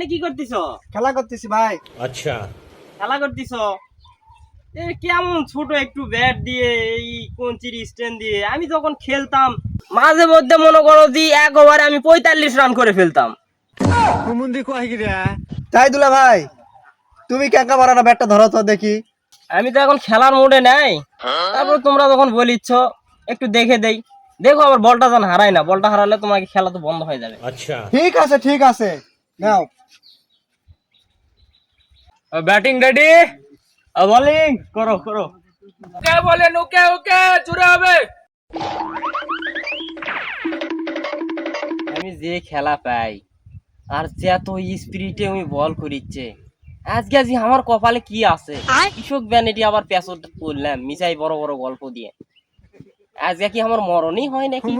এখানে কি করতেছো? খেলা করতেছি ভাই। अच्छा। খেলা করতেছো? কেমন ছোট একটু ব্যাট দিয়ে এই কঞ্চির স্ট্যান্ড দিয়ে আমি যখন খেলতাম মাঝে মধ্যে মনে করো যে এক ওভারে আমি 45 রান করে ফেলতাম। তাই দুলা ভাই, তুমি কেকা মারানা ব্যাটটা ধরো তো দেখি। আমি তো এখন খেলার মুডে নাই, তারপর তোমরা যখন বলিচ্ছ একটু দেখে দেই। দেখো আবার বলটা যেন হারাই না, বলটা হারালে তোমাকে খেলা তো বন্ধ হয়ে যাবে। अच्छा। ঠিক আছে ঠিক আছে, নাও। ব্যাটিং রেডি, বোলিং করো করো। কে বলেন ওকে ওকে জুড়ে হবে। আমি যে খেলা পাই আর যে এত স্পিরিটে আমি বল করিচ্ছে, আজকে আজ আমার কপালে কি আছে? কৃষক ব্যানেটি আবার পেছন করলাম মিসাই বড় বড় গল্প দিয়ে। আজকে কি আমার মরণই হয় নাকি?